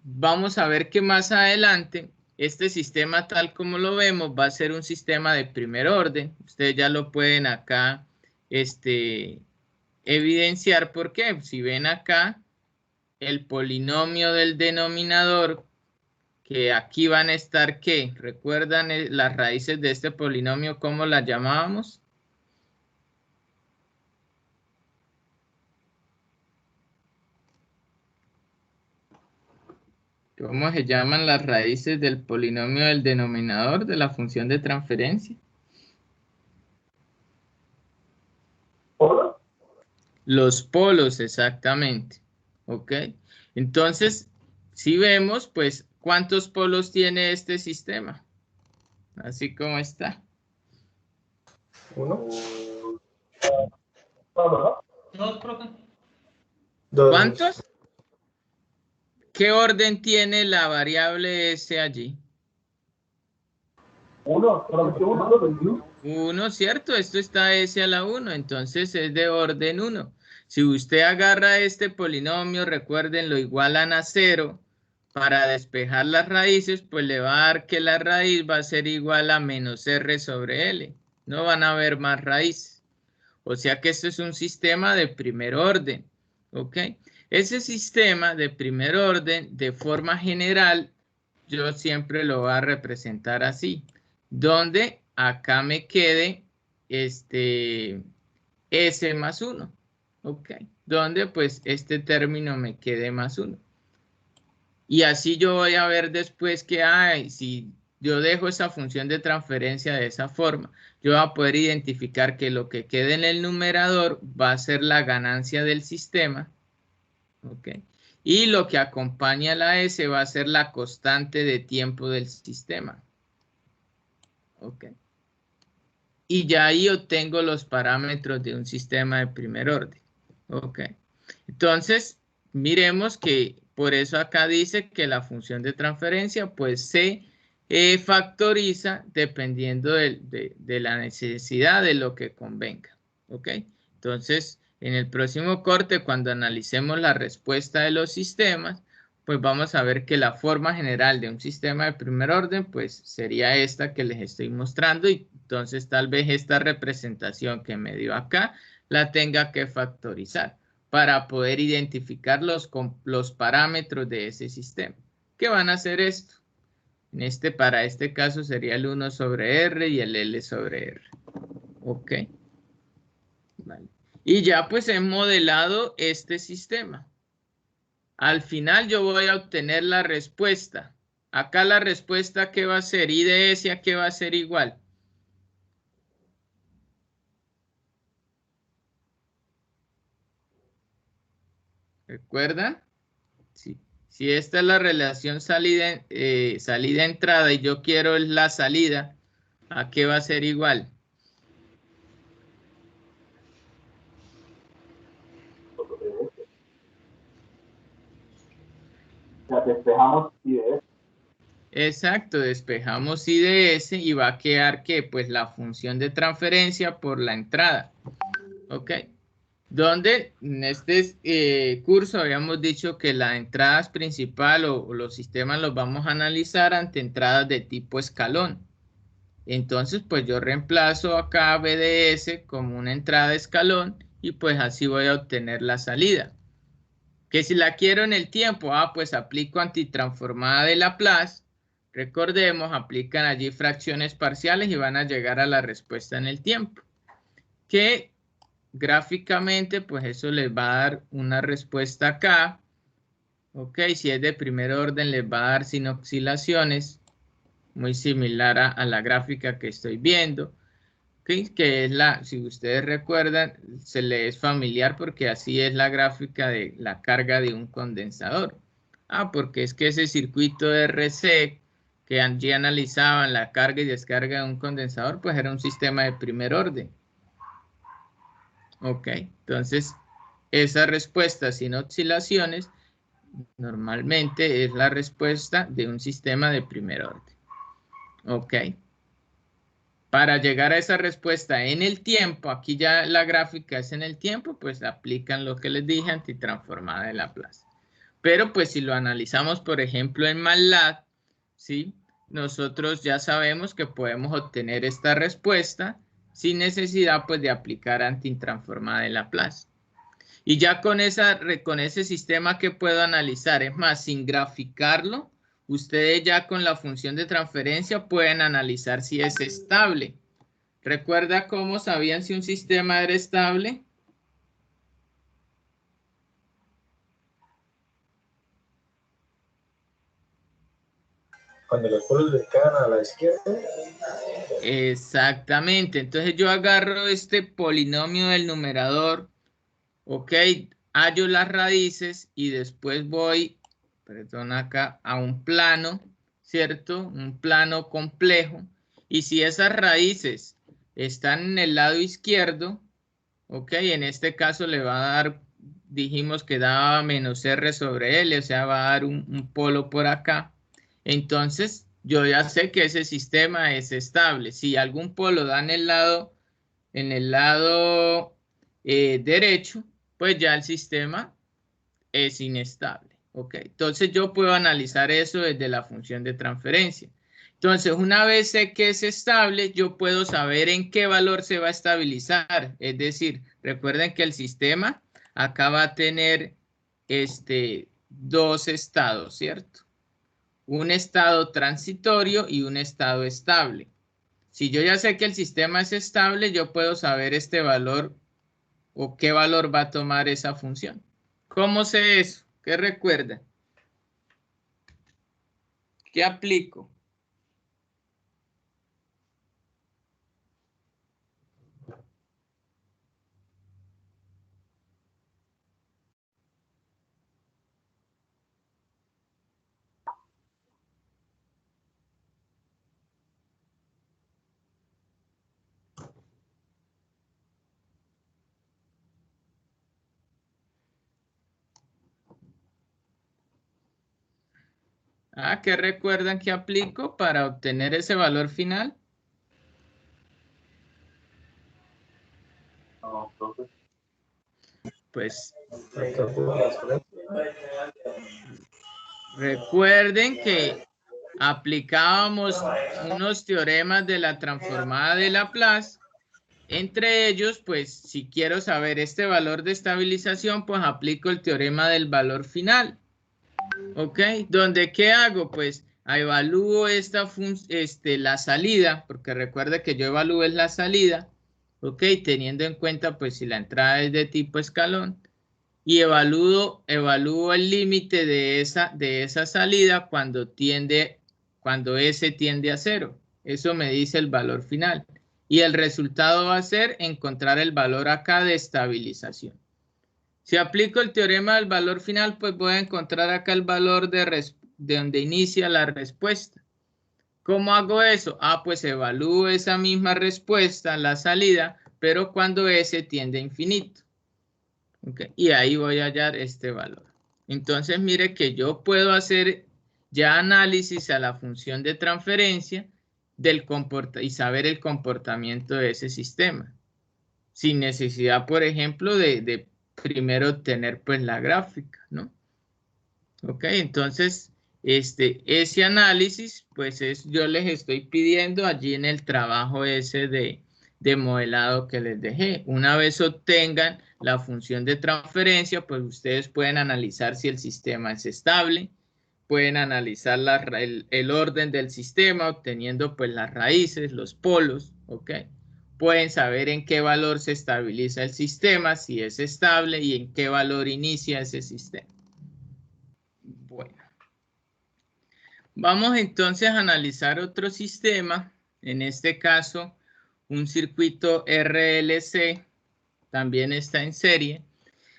A: vamos a ver que más adelante este sistema tal como lo vemos va a ser un sistema de primer orden. Ustedes ya lo pueden acá evidenciar. ¿Por qué? Si ven acá el polinomio del denominador, que aquí van a estar, ¿qué? ¿Recuerdan las raíces de este polinomio? ¿Cómo las llamábamos? ¿Cómo se llaman las raíces del polinomio del denominador de la función de transferencia?
C: ¿Polos?
A: Los polos, exactamente. ¿Ok? Entonces, si vemos, pues, ¿cuántos polos tiene este sistema? Así como está.
C: 1. ¿No?
B: Dos, profe.
C: 2.
A: ¿Cuántos? ¿Qué orden tiene la variable S allí?
C: 1, solamente 1.
A: 1, ¿cierto? Esto está S a la 1, entonces es de orden 1. Si usted agarra este polinomio, recuerden, lo igualan a 0 para despejar las raíces, pues le va a dar que la raíz va a ser igual a menos R sobre L. No van a haber más raíces. O sea que esto es un sistema de primer orden. ¿Ok? Ese sistema de primer orden, de forma general, yo siempre lo voy a representar así, donde acá me quede S más 1, ¿ok? Donde pues este término me quede más 1. Y así yo voy a ver después que si yo dejo esa función de transferencia de esa forma, yo voy a poder identificar que lo que quede en el numerador va a ser la ganancia del sistema, ¿ok? Y lo que acompaña a la S va a ser la constante de tiempo del sistema. ¿Ok? Y ya ahí obtengo los parámetros de un sistema de primer orden. ¿Ok? Entonces, miremos que por eso acá dice que la función de transferencia pues se factoriza dependiendo de la necesidad de lo que convenga. ¿Ok? Entonces, en el próximo corte, cuando analicemos la respuesta de los sistemas, pues vamos a ver que la forma general de un sistema de primer orden, pues sería esta que les estoy mostrando, y entonces tal vez esta representación que me dio acá la tenga que factorizar para poder identificar los parámetros de ese sistema. ¿Qué van a hacer esto? Para este caso sería el 1 sobre R y el L sobre R. ¿Ok? Vale. Y ya pues he modelado este sistema. Al final yo voy a obtener la respuesta. Acá la respuesta, ¿qué va a ser? I de S, ¿a qué va a ser igual? ¿Recuerdan? Sí. Si esta es la relación salida-entrada y yo quiero la salida, ¿a qué va a ser igual?
C: Ya despejamos y de eso.
A: Exacto, despejamos I de S y va a quedar ¿qué? Pues la función de transferencia por la entrada. ¿Ok? Donde en este curso habíamos dicho que las entradas principal o los sistemas los vamos a analizar ante entradas de tipo escalón. Entonces, pues yo reemplazo acá BDS como una entrada escalón y pues así voy a obtener la salida. Que si la quiero en el tiempo, pues aplico antitransformada de Laplace. Recordemos, aplican allí fracciones parciales y van a llegar a la respuesta en el tiempo. Que gráficamente, pues eso les va a dar una respuesta acá. Ok, si es de primer orden, les va a dar sin oscilaciones, muy similar a la gráfica que estoy viendo. Okay, que es si ustedes recuerdan, se les es familiar porque así es la gráfica de la carga de un condensador. Porque es que ese circuito de RC que allí analizaban la carga y descarga de un condensador, pues era un sistema de primer orden. Ok, entonces esa respuesta sin oscilaciones normalmente es la respuesta de un sistema de primer orden. Ok. Para llegar a esa respuesta en el tiempo, aquí ya la gráfica es en el tiempo, pues aplican lo que les dije, antitransformada de Laplace. Pero pues si lo analizamos, por ejemplo, en MATLAB, ¿sí? Nosotros ya sabemos que podemos obtener esta respuesta sin necesidad pues de aplicar antitransformada de Laplace. Y ya con ese sistema que puedo analizar, es más, sin graficarlo, ustedes ya con la función de transferencia pueden analizar si es estable. ¿Recuerda cómo sabían si un sistema era estable?
C: Cuando los polos le quedan a la izquierda.
A: Exactamente. Entonces yo agarro este polinomio del numerador, ok, hallo las raíces y después voy, perdón, acá a un plano, ¿cierto? Un plano complejo. Y si esas raíces están en el lado izquierdo, ok, en este caso le va a dar, dijimos que daba menos R sobre L, o sea, va a dar un polo por acá. Entonces, yo ya sé que ese sistema es estable. Si algún polo da en el lado derecho, pues ya el sistema es inestable. Ok, entonces yo puedo analizar eso desde la función de transferencia. Entonces, una vez sé que es estable, yo puedo saber en qué valor se va a estabilizar. Es decir, recuerden que el sistema acá va a tener dos estados, ¿cierto? Un estado transitorio y un estado estable. Si yo ya sé que el sistema es estable, yo puedo saber este valor o qué valor va a tomar esa función. ¿Cómo sé eso? ¿Qué recuerda? ¿Qué aplico? ¿Qué recuerdan que aplico para obtener ese valor final?
C: No, entonces.
A: Pues recuerden que aplicábamos unos teoremas de la transformada de Laplace. Entre ellos, pues si quiero saber este valor de estabilización, pues aplico el teorema del valor final. ¿Ok? ¿Dónde qué hago? Pues evalúo la salida, porque recuerda que yo evalúo es la salida, ¿ok? Teniendo en cuenta pues si la entrada es de tipo escalón y evalúo el límite de esa salida cuando S tiende a 0. Eso me dice el valor final. Y el resultado va a ser encontrar el valor acá de estabilización. Si aplico el teorema del valor final, pues voy a encontrar acá el valor de donde inicia la respuesta. ¿Cómo hago eso? Pues evalúo esa misma respuesta, la salida, pero cuando S tiende a infinito. ¿Okay? Y ahí voy a hallar este valor. Entonces, mire que yo puedo hacer ya análisis a la función de transferencia y saber el comportamiento de ese sistema. Sin necesidad, por ejemplo, de primero obtener pues la gráfica, ¿no? Ok, entonces ese análisis pues yo les estoy pidiendo allí en el trabajo ese de modelado que les dejé. Una vez obtengan la función de transferencia, pues ustedes pueden analizar si el sistema es estable, pueden analizar el orden del sistema obteniendo pues las raíces, los polos, ¿ok? Pueden saber en qué valor se estabiliza el sistema, si es estable y en qué valor inicia ese sistema. Bueno, vamos entonces a analizar otro sistema, en este caso un circuito RLC, también está en serie,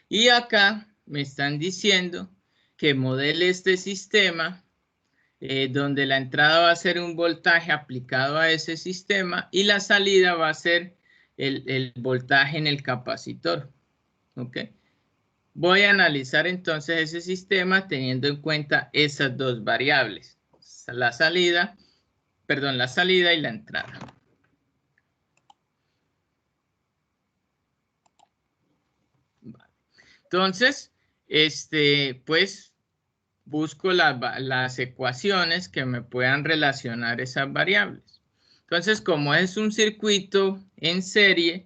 A: y acá me están diciendo que modele este sistema donde la entrada va a ser un voltaje aplicado a ese sistema y la salida va a ser el voltaje en el capacitor. ¿Ok? Voy a analizar entonces ese sistema teniendo en cuenta esas dos variables, la salida y la entrada. Entonces, pues busco las ecuaciones que me puedan relacionar esas variables. Entonces, como es un circuito en serie,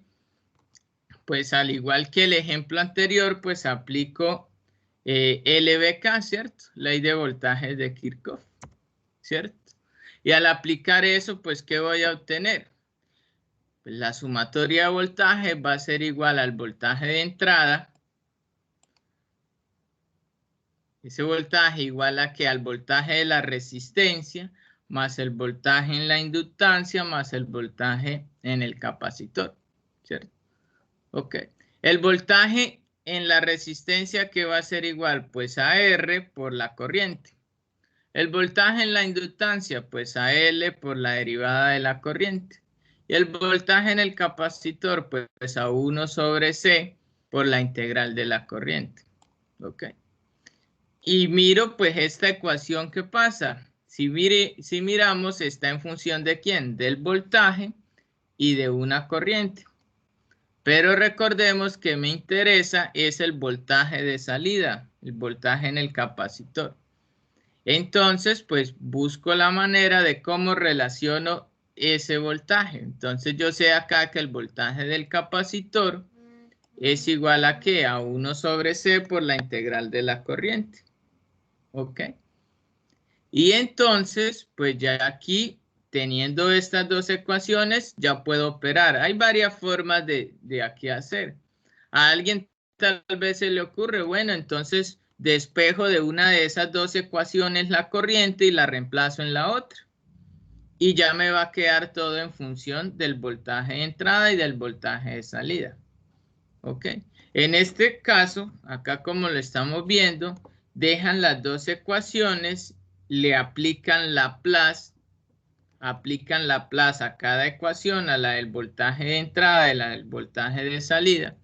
A: pues al igual que el ejemplo anterior, pues aplico LBK, ¿cierto? Ley de voltajes de Kirchhoff. ¿cierto? Y al aplicar eso, pues, ¿qué voy a obtener? Pues la sumatoria de voltaje va a ser igual al voltaje de entrada. Ese voltaje igual a que al voltaje de la resistencia, más el voltaje en la inductancia, más el voltaje en el capacitor, ¿cierto? Ok. El voltaje en la resistencia, ¿qué va a ser igual? Pues a R por la corriente. El voltaje en la inductancia, pues a L por la derivada de la corriente. Y el voltaje en el capacitor, pues a 1 sobre C por la integral de la corriente. Ok. Y miro pues esta ecuación, ¿qué pasa? Si miramos, está en función de ¿quién? Del voltaje y de una corriente. Pero recordemos que me interesa es el voltaje de salida, el voltaje en el capacitor. Entonces, pues busco la manera de cómo relaciono ese voltaje. Entonces yo sé acá que el voltaje del capacitor es igual a ¿qué? A 1 sobre C por la integral de la corriente. ¿Ok? Y entonces, pues ya aquí, teniendo estas dos ecuaciones, ya puedo operar. Hay varias formas de aquí hacer. A alguien tal vez se le ocurre, bueno, entonces despejo de una de esas dos ecuaciones la corriente y la reemplazo en la otra. Y ya me va a quedar todo en función del voltaje de entrada y del voltaje de salida. ¿Ok? En este caso, acá como lo estamos viendo, dejan las dos ecuaciones, le aplican Laplace a cada ecuación, a la del voltaje de entrada y la del voltaje de salida.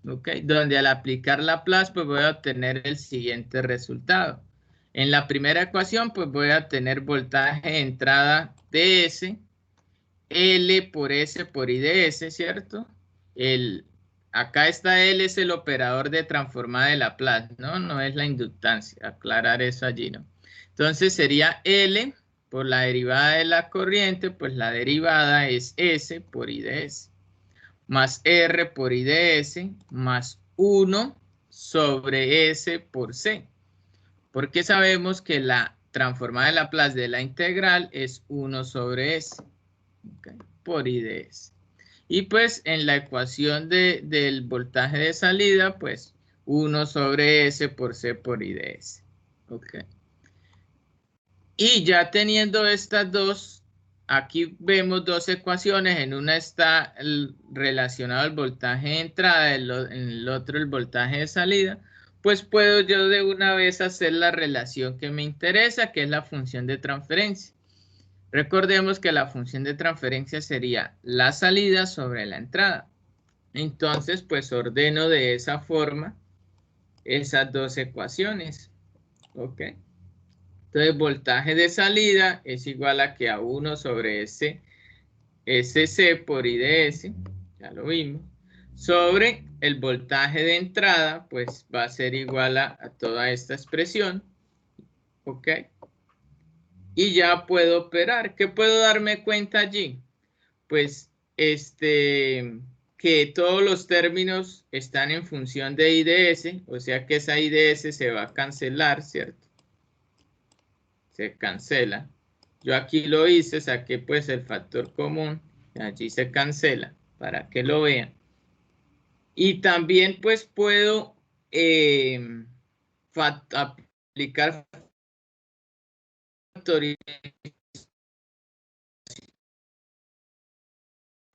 A: ¿Ok? Donde al aplicar Laplace, pues voy a obtener el siguiente resultado. En la primera ecuación, pues voy a tener voltaje de entrada ds, L por S por IDS, ¿cierto? Acá está L, es el operador de transformada de Laplace, ¿no? No es la inductancia, aclarar eso allí, ¿no? Entonces sería L por la derivada de la corriente, pues la derivada es S por IDS, más R por IDS, más 1 sobre S por C. Porque sabemos que la transformada de Laplace de la integral es 1 sobre S. Okay, por IDS. Y pues en la ecuación del voltaje de salida, pues 1 sobre S por C por IDS. Ok. Y ya teniendo estas dos, aquí vemos dos ecuaciones. En una está relacionado el voltaje de entrada, en el otro el voltaje de salida. Pues puedo yo de una vez hacer la relación que me interesa, que es la función de transferencia. Recordemos que la función de transferencia sería la salida sobre la entrada. Entonces, pues ordeno de esa forma esas dos ecuaciones. ¿Ok? Entonces, voltaje de salida es igual a que a 1 sobre SC por IDS, ya lo vimos, sobre el voltaje de entrada, pues va a ser igual a toda esta expresión. ¿Ok? Y ya puedo operar. ¿Qué puedo darme cuenta allí? Pues que todos los términos están en función de IDS, o sea que esa IDS se va a cancelar, ¿cierto? Se cancela. Yo aquí lo hice, saqué pues el factor común, allí se cancela, para que lo vean. Y también pues puedo aplicar factorización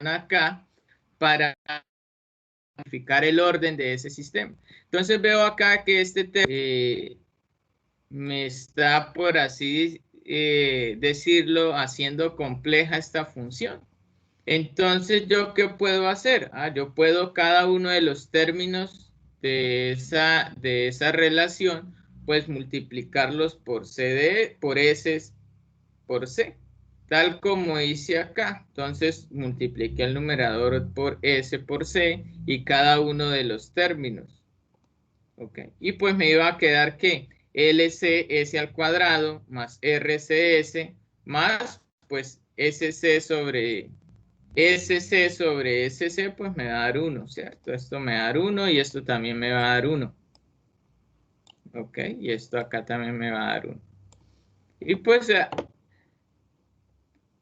A: acá para modificar el orden de ese sistema. Entonces veo acá que me está, por así decirlo, haciendo compleja esta función. Entonces, ¿yo qué puedo hacer? Yo puedo cada uno de los términos de esa relación, pues multiplicarlos por por S por C. Tal como hice acá. Entonces multipliqué el numerador por S por C y cada uno de los términos. Ok. Y pues me iba a quedar que LCS al cuadrado más RCS más pues SC sobre SC, pues me va a dar 1, ¿cierto? Esto me va a dar 1 y esto también me va a dar 1. Ok. Y esto acá también me va a dar 1. Y pues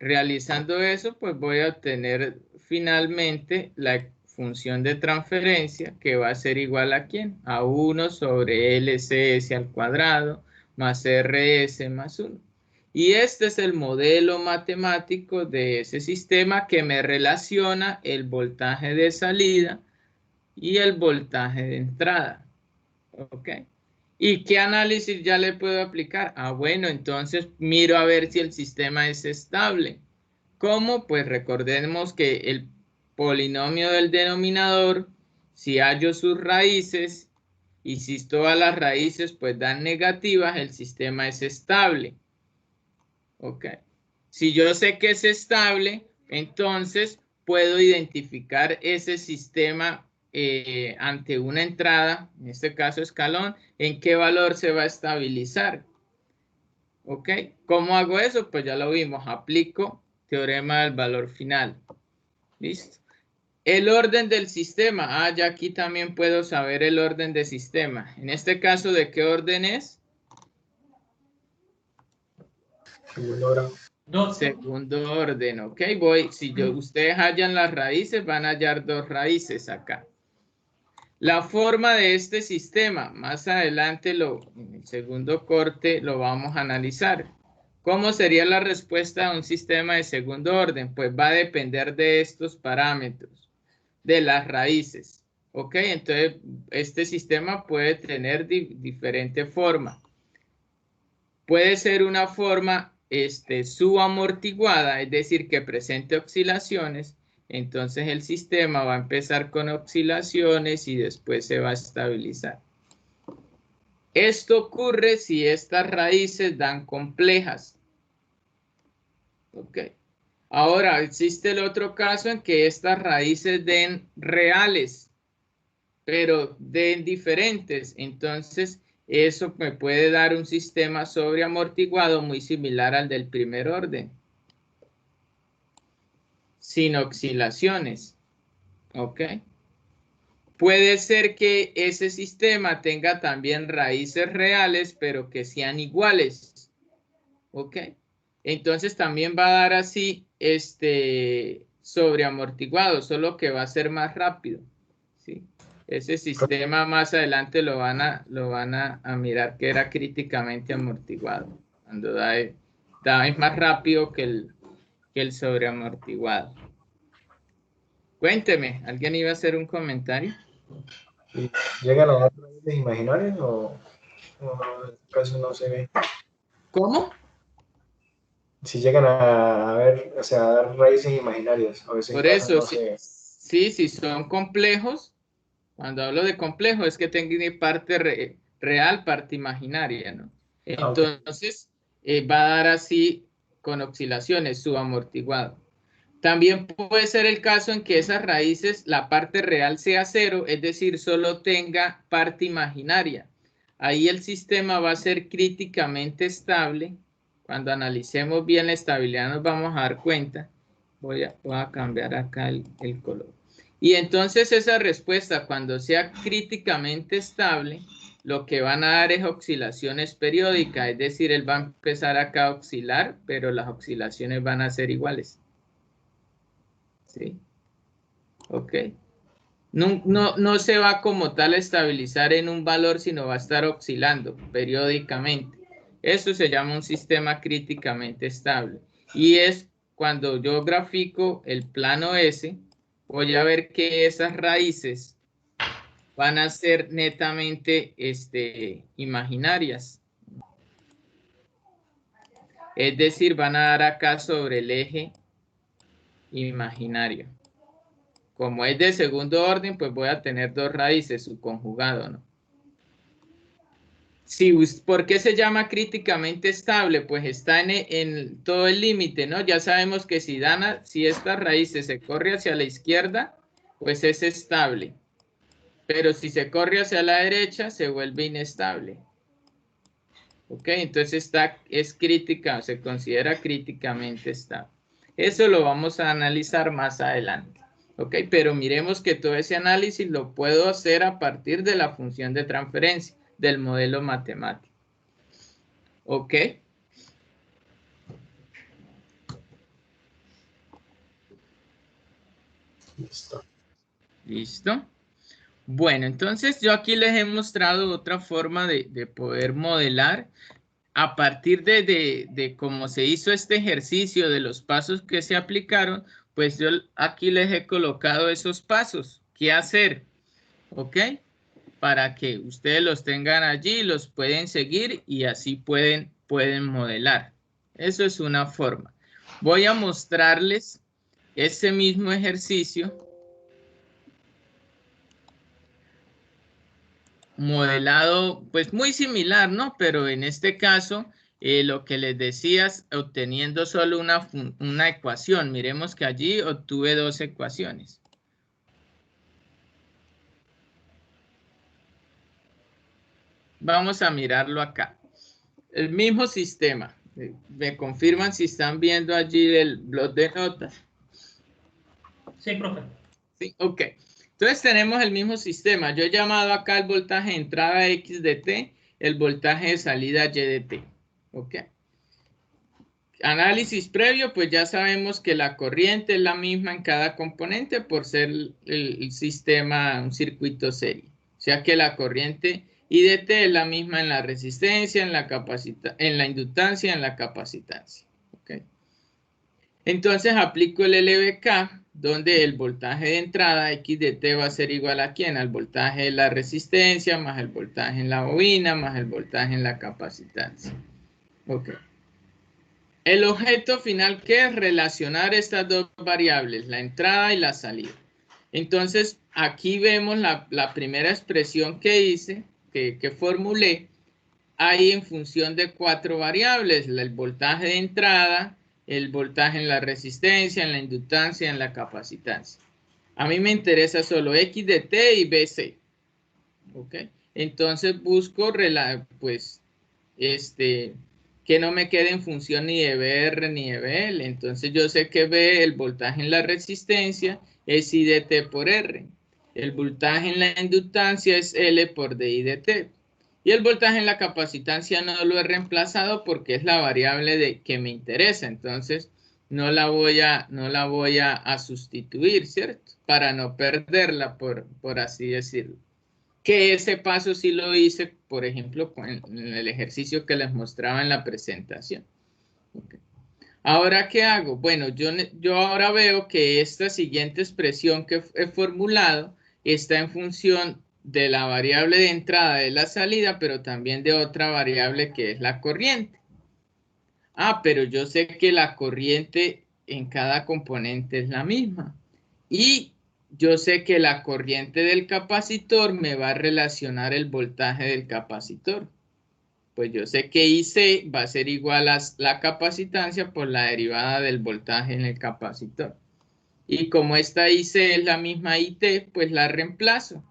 A: realizando eso, pues voy a obtener finalmente la función de transferencia que va a ser igual a ¿quién? A 1 sobre LCS al cuadrado más RS más 1. Y este es el modelo matemático de ese sistema que me relaciona el voltaje de salida y el voltaje de entrada. ¿Ok? ¿Y qué análisis ya le puedo aplicar? Ah, bueno, entonces miro a ver si el sistema es estable. ¿Cómo? Pues recordemos que el polinomio del denominador, si hallo sus raíces y si todas las raíces pues dan negativas, el sistema es estable. ¿Ok? Si yo sé que es estable, entonces puedo identificar ese sistema ante una entrada, en este caso escalón, en qué valor se va a estabilizar. ¿Ok? ¿Cómo hago eso? Pues ya lo vimos, aplico teorema del valor final. ¿Listo? El orden del sistema. Ah, ya aquí también puedo saber el orden del sistema. En este caso, ¿de qué orden es?
C: Segundo grado.
A: Segundo orden, ¿ok? Si ustedes hallan las raíces, van a hallar dos raíces acá. La forma de este sistema, más adelante en el segundo corte lo vamos a analizar. ¿Cómo sería la respuesta a un sistema de segundo orden? Pues va a depender de estos parámetros, de las raíces. ¿Ok? Entonces, este sistema puede tener diferente forma. Puede ser una forma subamortiguada, es decir, que presente oscilaciones. Entonces el sistema va a empezar con oscilaciones y después se va a estabilizar. Esto ocurre si estas raíces dan complejas. ¿Ok? Ahora, existe el otro caso en que estas raíces den reales, pero den diferentes. Entonces, eso me puede dar un sistema sobreamortiguado muy similar al del primer orden, sin oscilaciones. ¿Ok? Puede ser que ese sistema tenga también raíces reales, pero que sean iguales. ¿Ok? Entonces también va a dar así sobreamortiguado, solo que va a ser más rápido. ¿Sí? Ese sistema más adelante lo van a mirar que era críticamente amortiguado. Cuando es más rápido que el sobreamortiguado. Cuénteme, ¿alguien iba a hacer un comentario?
C: ¿Y llegan a dar raíces imaginarias o en este caso no se ve?
A: ¿Cómo?
C: Si llegan a ver, o sea, a dar raíces imaginarias, o ese
A: Por
C: caso
A: eso,
C: no
A: sí,
C: se...
A: sí, si son complejos, cuando hablo de complejo es que tenga parte real, parte imaginaria, ¿no?
C: Ah, ok.
A: Entonces, va a dar así con oscilaciones, subamortiguado. También puede ser el caso en que esas raíces, la parte real sea cero, es decir, solo tenga parte imaginaria. Ahí el sistema va a ser críticamente estable. Cuando analicemos bien la estabilidad nos vamos a dar cuenta. Voy a cambiar acá el color. Y entonces esa respuesta, cuando sea críticamente estable, lo que van a dar es oscilaciones periódicas, es decir, él va a empezar acá a oscilar, pero las oscilaciones van a ser iguales. ¿Sí? Ok. No se va como tal a estabilizar en un valor, sino va a estar oscilando periódicamente. Eso se llama un sistema críticamente estable. Y es cuando yo grafico el plano S, voy a ver que esas raíces van a ser netamente imaginarias. Es decir, van a dar acá sobre el eje imaginario. Como es de segundo orden, pues voy a tener dos raíces, su conjugado, ¿no? ¿Por qué se llama críticamente estable? Pues está en todo el límite, ¿no? Ya sabemos que si esta raíz se corre hacia la izquierda, pues es estable. Pero si se corre hacia la derecha, se vuelve inestable. ¿Ok? Entonces es crítica, se considera críticamente estable. Eso lo vamos a analizar más adelante. ¿Ok? Pero miremos que todo ese análisis lo puedo hacer a partir de la función de transferencia, del modelo matemático. ¿Ok?
C: Listo.
A: ¿Listo? Bueno, entonces yo aquí les he mostrado otra forma de poder modelar a partir de cómo se hizo este ejercicio, de los pasos que se aplicaron, pues yo aquí les he colocado esos pasos. ¿Qué hacer? ¿Ok? Para que ustedes los tengan allí, los pueden seguir y así pueden modelar. Eso es una forma. Voy a mostrarles ese mismo ejercicio modelado, pues muy similar, ¿no? Pero en este caso, lo que les decías, obteniendo solo una ecuación. Miremos que allí obtuve dos ecuaciones. Vamos a mirarlo acá. El mismo sistema. Me confirman si están viendo allí el blog de notas.
D: Sí, profe.
A: Sí, ok. Entonces tenemos el mismo sistema. Yo he llamado acá el voltaje de entrada X de T, el voltaje de salida Y de T. Ok. Análisis previo, pues ya sabemos que la corriente es la misma en cada componente por ser el sistema, un circuito serie. O sea que la corriente I de T es la misma en la resistencia, en la inductancia, en la capacitancia. ¿Okay? Entonces aplico el LVK, donde el voltaje de entrada X de T va a ser igual a ¿quién? Al voltaje de la resistencia, más el voltaje en la bobina, más el voltaje en la capacitancia. Ok. El objeto final, ¿qué es? Relacionar estas dos variables, la entrada y la salida. Entonces, aquí vemos la primera expresión que hice, que formulé, ahí en función de cuatro variables, el voltaje de entrada, el voltaje en la resistencia, en la inductancia, en la capacitancia. A mí me interesa solo X de T y BC. ¿Ok? Entonces busco, pues, que no me quede en función ni de BR ni de BL. Entonces yo sé que B, el voltaje en la resistencia, es I de T por R. El voltaje en la inductancia es L por DI de T. Y el voltaje en la capacitancia no lo he reemplazado porque es la variable que me interesa. Entonces no la voy a sustituir, ¿cierto? Para no perderla, por así decirlo. Que ese paso sí lo hice, por ejemplo, en el ejercicio que les mostraba en la presentación. Okay. Ahora, ¿qué hago? Bueno, yo ahora veo que esta siguiente expresión que he formulado está en función de la variable de entrada de la salida, pero también de otra variable que es la corriente. Ah, pero yo sé que la corriente en cada componente es la misma. Y yo sé que la corriente del capacitor me va a relacionar el voltaje del capacitor. Pues yo sé que IC va a ser igual a la capacitancia por la derivada del voltaje en el capacitor. Y como esta IC es la misma IT, pues la reemplazo.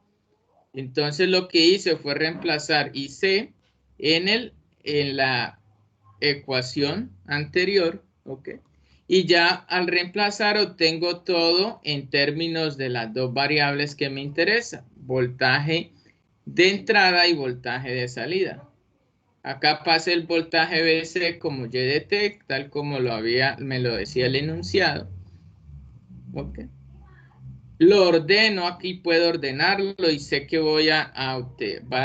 A: Entonces lo que hice fue reemplazar IC en la ecuación anterior, ¿ok? Y ya al reemplazar obtengo todo en términos de las dos variables que me interesan, voltaje de entrada y voltaje de salida. Acá pasa el voltaje BC como Y de T, tal como me lo decía el enunciado. ¿Ok? Lo ordeno, aquí puedo ordenarlo y sé que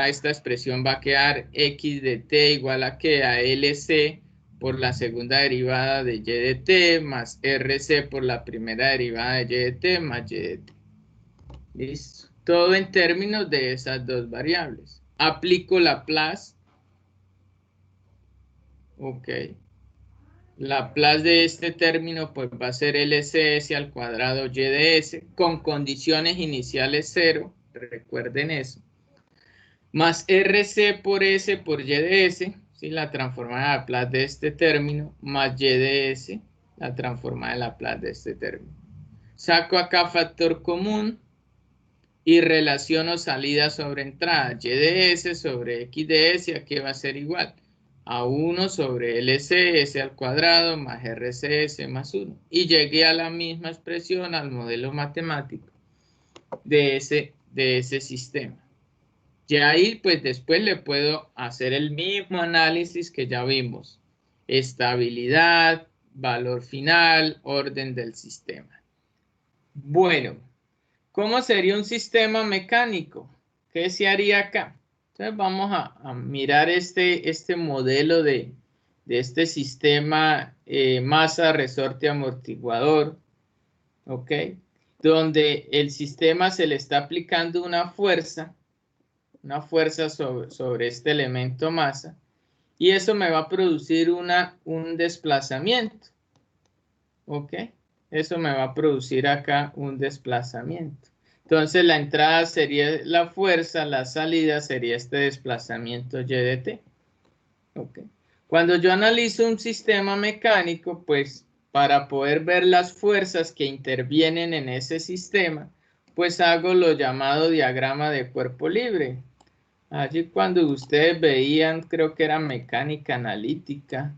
A: esta expresión va a quedar X de T igual a que a LC por la segunda derivada de Y de T más RC por la primera derivada de Y de T más Y de T. ¿Listo? Todo en términos de esas dos variables. Aplico Laplace. Ok. Laplace de este término pues va a ser LCS al cuadrado Y de S con condiciones iniciales 0, recuerden eso, más RC por S por Y de S, ¿sí? La transformada de Laplace de este término, más Y de S, la transformada de Laplace de este término. Saco acá factor común y relaciono salida sobre entrada, Y de S sobre X de S, aquí va a ser igual a 1 sobre LCS al cuadrado más RCS más 1. Y llegué a la misma expresión, al modelo matemático de ese sistema. Y ahí, pues después le puedo hacer el mismo análisis que ya vimos. Estabilidad, valor final, orden del sistema. Bueno, ¿Cómo sería un sistema mecánico? ¿Qué se haría acá? Entonces vamos a mirar este modelo de este sistema masa, resorte, amortiguador, ¿ok? Donde el sistema se le está aplicando una fuerza sobre este elemento masa, y eso me va a producir un desplazamiento, ¿ok? Eso me va a producir acá un desplazamiento. Entonces la entrada sería la fuerza, la salida sería este desplazamiento y de t. ¿Ok? Cuando yo analizo un sistema mecánico, pues para poder ver las fuerzas que intervienen en ese sistema, pues hago lo llamado diagrama de cuerpo libre. Allí cuando ustedes veían, creo que era mecánica analítica,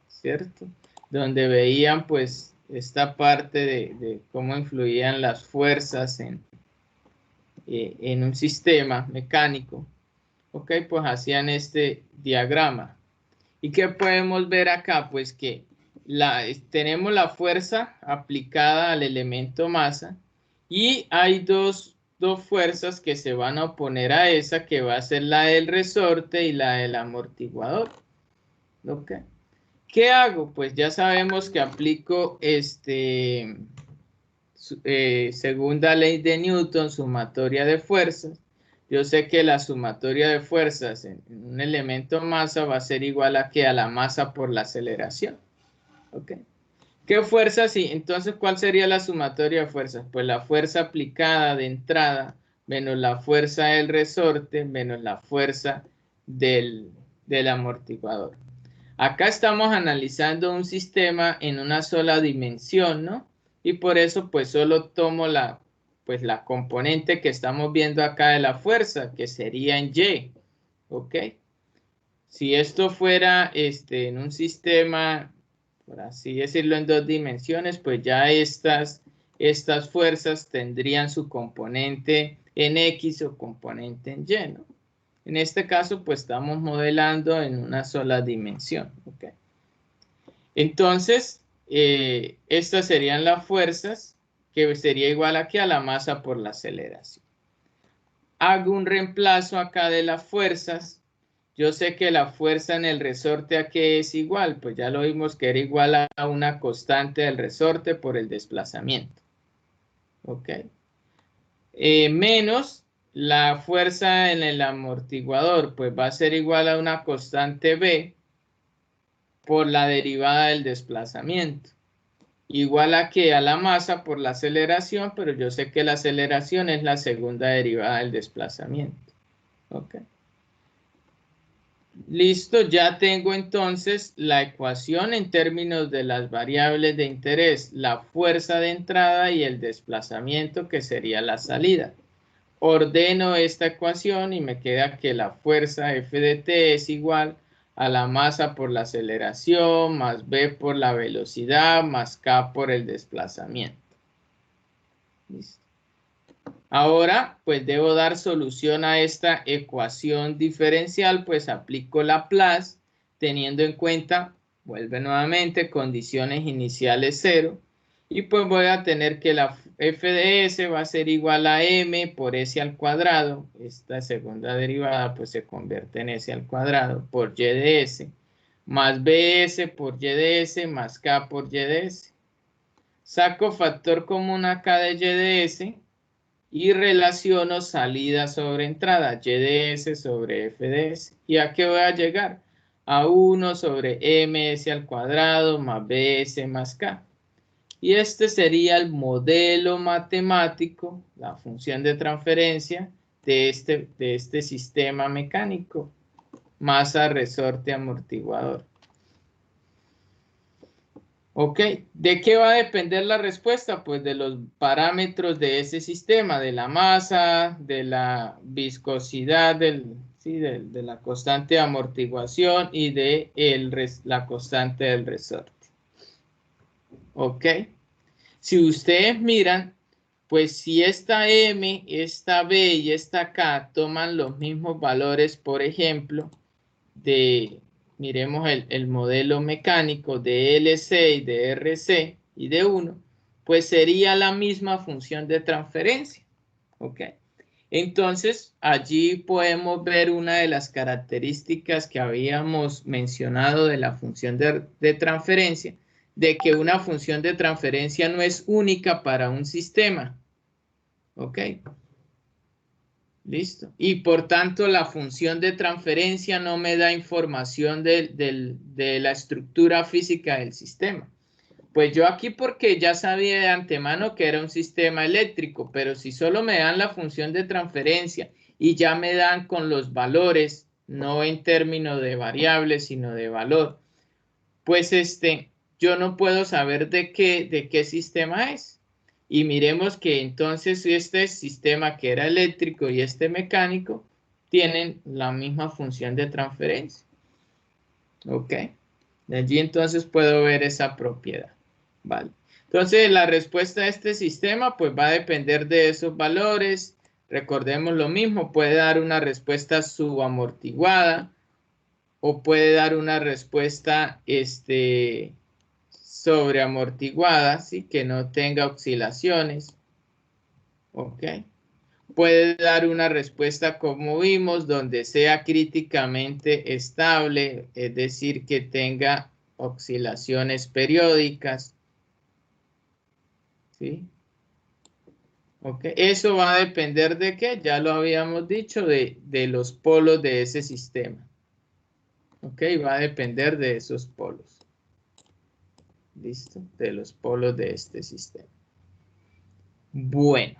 A: ¿cierto? Donde veían pues esta parte de cómo influían las fuerzas en un sistema mecánico. Ok, pues hacían este diagrama. ¿Y qué podemos ver acá? Pues que tenemos la fuerza aplicada al elemento masa y hay dos fuerzas que se van a oponer a esa, que va a ser la del resorte y la del amortiguador. ¿Ok? ¿Qué hago? Pues ya sabemos que aplico segunda ley de Newton, sumatoria de fuerzas. Yo sé que la sumatoria de fuerzas en un elemento masa va a ser igual a la masa por la aceleración. ¿Ok? ¿Qué fuerza? Sí, entonces, ¿cuál sería la sumatoria de fuerzas? Pues la fuerza aplicada de entrada menos la fuerza del resorte menos la fuerza del amortiguador. Acá estamos analizando un sistema en una sola dimensión, ¿no? Y por eso pues solo tomo la componente que estamos viendo acá de la fuerza, que sería en Y, ¿ok? Si esto fuera en un sistema, por así decirlo, en dos dimensiones, pues ya estas fuerzas tendrían su componente en X o componente en Y, ¿no? En este caso, pues estamos modelando en una sola dimensión, ¿ok? Entonces, estas serían las fuerzas, que sería igual a la masa por la aceleración. Hago un reemplazo acá de las fuerzas. Yo sé que la fuerza en el resorte a qué es igual, pues ya lo vimos que era igual a una constante del resorte por el desplazamiento. ¿Ok? Menos la fuerza en el amortiguador, pues va a ser igual a una constante B por la derivada del desplazamiento. Igual a la masa por la aceleración, pero yo sé que la aceleración es la segunda derivada del desplazamiento. ¿Ok? Listo, ya tengo entonces la ecuación en términos de las variables de interés, la fuerza de entrada y el desplazamiento, que sería la salida. Ordeno esta ecuación y me queda que la fuerza F de t es igual a la masa por la aceleración, más b por la velocidad, más k por el desplazamiento. ¿Listo? Ahora, pues debo dar solución a esta ecuación diferencial, pues aplico Laplace, teniendo en cuenta, vuelve nuevamente, condiciones iniciales 0, y pues voy a tener que la f de s va a ser igual a m por s al cuadrado, esta segunda derivada pues se convierte en s al cuadrado, por y de s, más bs por y de s, más k por y de s. Saco factor común acá de y de s, y relaciono salida sobre entrada, y de s sobre f de s. ¿Y a qué voy a llegar? A 1 sobre ms al cuadrado más bs más k. Y este sería el modelo matemático, la función de transferencia de este sistema mecánico, masa, resorte, amortiguador. ¿Ok? ¿De qué va a depender la respuesta? Pues de los parámetros de ese sistema, de la masa, de la viscosidad, de la constante de amortiguación y de la constante del resorte. ¿Ok? Si ustedes miran, pues si esta M, esta B y esta K toman los mismos valores, por ejemplo, miremos el modelo mecánico de LC y de RC y de 1, pues sería la misma función de transferencia. ¿Ok? Entonces, allí podemos ver una de las características que habíamos mencionado de la función de transferencia, de que una función de transferencia no es única para un sistema. ¿Ok? Listo. Y por tanto, la función de transferencia no me da información de la estructura física del sistema. Pues yo aquí porque ya sabía de antemano que era un sistema eléctrico, pero si solo me dan la función de transferencia y ya me dan con los valores, no en términos de variables, sino de valor, pues yo no puedo saber de qué sistema es. Y miremos que entonces este sistema que era eléctrico y este mecánico tienen la misma función de transferencia. ¿Ok? De allí entonces puedo ver esa propiedad. ¿Vale? Entonces la respuesta a este sistema pues va a depender de esos valores. Recordemos lo mismo, puede dar una respuesta subamortiguada o puede dar una respuesta sobreamortiguada, ¿sí? Que no tenga oscilaciones. ¿Ok? Puede dar una respuesta como vimos, donde sea críticamente estable, es decir, que tenga oscilaciones periódicas. ¿Sí? ¿Ok? Eso va a depender de qué, ya lo habíamos dicho, de los polos de ese sistema. ¿Ok? Va a depender de esos polos. ¿Listo? De los polos de este sistema. Bueno.